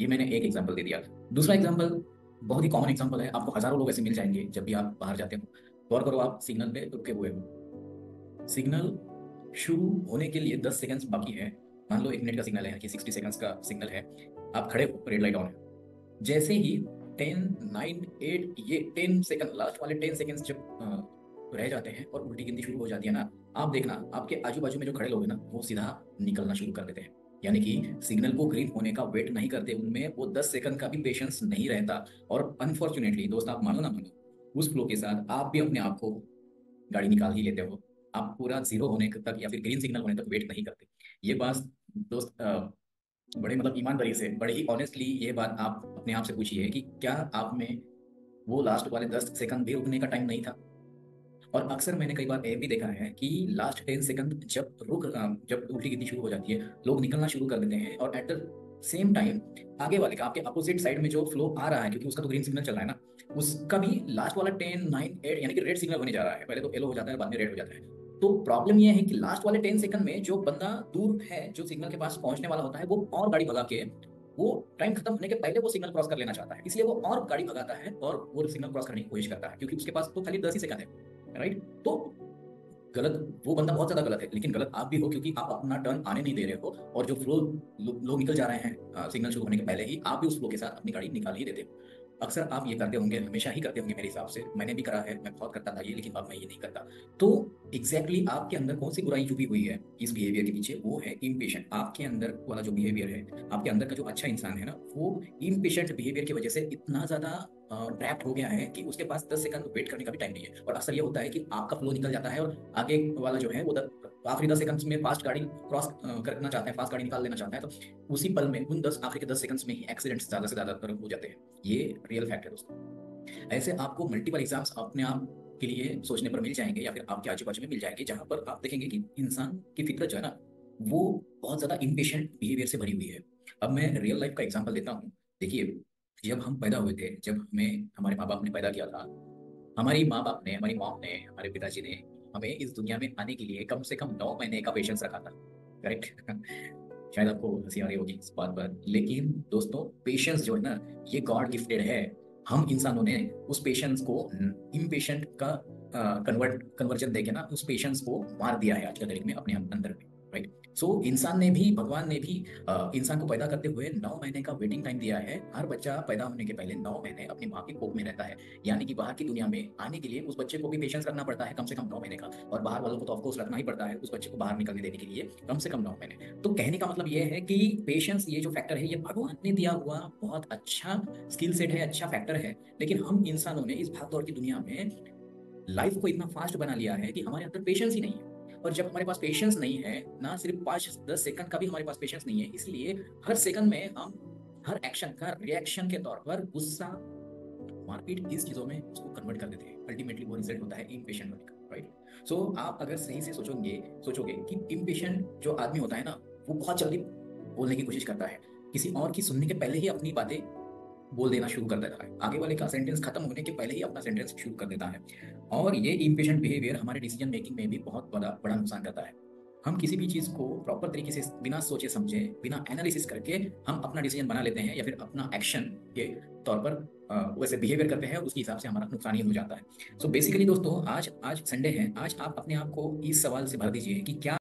ये मैंने एक एग्जांपल दे दिया। दूसरा एग्जांपल बहुत ही कॉमन एग्जांपल है, आपको हजारों लोग ऐसे मिल जाएंगे जब भी आप बाहर जाते हो। गौर करो, आप सिग्नल पे रुके हुए हो, सिग्नल शुरू होने के लिए 10 सेकंड्स बाकी है। मान लो 1 मिनट का सिग्नल है कि 60 सेकंड्स का सिग्नल है। आप खड़े हो, रेड लाइट ऑन है। जैसे ही 10 9 8 ये 10 सेकंड, लास्ट वाले 10 सेकंड्स जब रह जाते हैं और उल्टी गिनती शुरू हो जाती है ना, आप देखना आपके आजू बाजू में जो खड़े लोग हैं ना, वो सीधा निकलना शुरू कर देते हैं। यानी कि सिग्नल को ग्रीन होने का वेट नहीं करते, उनमें वो 10 सेकंड का भी पेशेंस नहीं रहता। और अनफॉर्चुनेटली दोस्त, आप मानो ना मानो, उस फ्लो के साथ आप भी अपने आप को गाड़ी निकाल ही लेते हो। आप पूरा जीरो होने तक या फिर ग्रीन सिग्नल होने तक वेट नहीं करते। ये बात दोस्त, बड़े मतलब ईमानदारी से, बड़े ही ऑनेस्टली ये बात आप अपने आप से पूछिए कि क्या आप में वो लास्ट वाले 10 सेकंड भी रुकने का टाइम नहीं था। और अक्सर मैंने कई बार ये भी देखा है कि लास्ट 10 सेकंड जब उल्टी गिनती शुरू हो जाती है, लोग निकलना शुरू कर देते हैं, और एट द सेम टाइम आगे वाले का, आपके अपोजिट साइड में जो फ्लो आ रहा है, क्योंकि उसका तो ग्रीन सिग्नल चल रहा है ना, उसका भी लास्ट वाला 10 9 8 यानी कि रेड सिग्नल होने जा रहा है। पहले तो येलो हो जाता है, बाद में रेड हो जाता है। तो प्रॉब्लम यह है कि लास्ट वाले 10 सेकंड में जो बंदा दूर है, जो सिग्नल के पास पहुंचने वाला होता है, वो और गाड़ी भगा के, वो टाइम खत्म होने के पहले वो सिग्नल क्रॉस कर लेना चाहता है, इसलिए वो और गाड़ी भगाता है और वो सिग्नल क्रॉस करने की कोशिश करता है, क्योंकि उसके पास तो खाली 10 ही सेकंड है, राइट। तो गलत, वो बंदा बहुत ज्यादा गलत है, लेकिन गलत आप भी हो, क्योंकि आप अपना टर्न आने नहीं दे रहे हो, और जो फ्लो लोग निकल जा रहे हैं सिग्नल शुरू होने के पहले ही, आप भी उस फ्लो के साथ अपनी गाड़ी निकाल ही देते हो। अक्सर आप ये करते होंगे, हमेशा ही करते होंगे मेरे हिसाब से, मैंने भी करा है, मैं बहुत करता था ये, लेकिन अब मैं ये नहीं करता। तो एग्जैक्टली आपके अंदर कौन सी बुराई छुपी हुई है इस बिहेवियर के पीछे? वो है इम्पेशेंट। आपके अंदर वाला जो बिहेवियर है, आपके अंदर का जो अच्छा इंसान है ना, वो इम्पेशेंट बिहेवियर की वजह से इतना ज्यादा ट्रैप्ड हो गया है कि उसके पास 10 सेकंड वेट करने का भी टाइम नहीं है। और अक्सर ये होता है कि आपका फ्लो निकल जाता है, और आगे वाला जो है वो आखिरी 10 सेकंड्स में फास्ट गाड़ी क्रॉस करना चाहता है, फास्ट गाड़ी निकाल लेना चाहता है, तो उसी पल में, उन 10 आखिरी के 10 सेकंड्स में ही एक्सीडेंट्स ज्यादा से ज्यादा हो जाते हैं। ये रियल फैक्ट है दोस्तों। ऐसे आपको मल्टीपल एग्जाम्स अपने आप के लिए सोचने पर मिल जाएंगे, या फिर आपके आजू बाजू में मिल जाएंगे, जहां पर आप देखेंगे कि इंसान की फितरत जो है ना, वो बहुत ज्यादा इम्पेशेंट बिहेवियर से भरी हुई है। अब मैं रियल लाइफ का एग्जांपल देता हूँ। देखिए, जब हम पैदा हुए थे, जब हमें हमारे माँ बाप ने पैदा किया था, हमारी माँ बाप ने, हमारी मॉम ने, हमारे पिताजी ने हमें इस दुनिया में आने के लिए कम से कम 9 महीने का पेशेंस रखा था, करेक्ट। शायद आपको हंसी आ रही होगी इस बात पर, लेकिन दोस्तों पेशेंस जो है ना, ये गॉड गिफ्टेड है। हम इंसानों ने उस पेशेंस को इम्पेशेंट का कन्वर्जन देके ना, उस पेशेंस को मार दिया है आज के तारीख में अपने अंदर में, राइट। सो इंसान ने भी, भगवान ने भी इंसान को पैदा करते हुए 9 महीने का वेटिंग टाइम दिया है। हर बच्चा पैदा होने के पहले 9 महीने अपनी माँ की कोख में रहता है, यानी कि बाहर की दुनिया में आने के लिए उस बच्चे को भी पेशेंस रखना पड़ता है, कम से कम 9 महीने का। और बाहर वालों को तो ऑफकोर्स रखना ही पड़ता है उस बच्चे को बाहर निकलने देने के लिए, कम से कम 9 महीने। तो कहने का मतलब ये है कि पेशेंस, ये जो फैक्टर है, ये भगवान ने दिया हुआ बहुत अच्छा स्किल सेट है, अच्छा फैक्टर है। लेकिन हम इंसानों ने इस भागदौड़ की दुनिया में लाइफ को इतना फास्ट बना लिया है कि हमारे अंदर पेशेंस ही नहीं है। और जब हमारे पास पेशेंस नहीं है ना, सिर्फ 5 10 सेकंड का भी हमारे पास पेशेंस नहीं है, इसलिए हर सेकंड में हम हर एक्शन का रिएक्शन के तौर पर गुस्सा, मारपीट, इस चीजों में उसको कन्वर्ट कर देते हैं। अल्टीमेटली वो रिजल्ट होता है इम्पेशेंट होने का, राइट। सो आप अगर सही से सोचोगे कि इम्पेशेंट जो आदमी होता है ना, वो बहुत जल्दी बोलने की कोशिश करता है, किसी और की सुनने के पहले ही अपनी बातें बोल देना शुरू कर देता है, आगे वाले का सेंटेंस खत्म होने के पहले ही अपना सेंटेंस शुरू कर देता है। और ये इम्पेशेंट बिहेवियर हमारे डिसीजन मेकिंग में भी बहुत बड़ा बड़ा नुकसान करता है। हम किसी भी चीज़ को प्रॉपर तरीके से, बिना सोचे समझे, बिना एनालिसिस करके हम अपना डिसीजन बना लेते हैं, या फिर अपना एक्शन के तौर पर वैसे बिहेवियर करते हैं, उसके हिसाब से हमारा नुकसान ही हो जाता है। सो बेसिकली दोस्तों, आज आज संडे है, आज आप अपने आप को इस सवाल से भर दीजिए कि क्या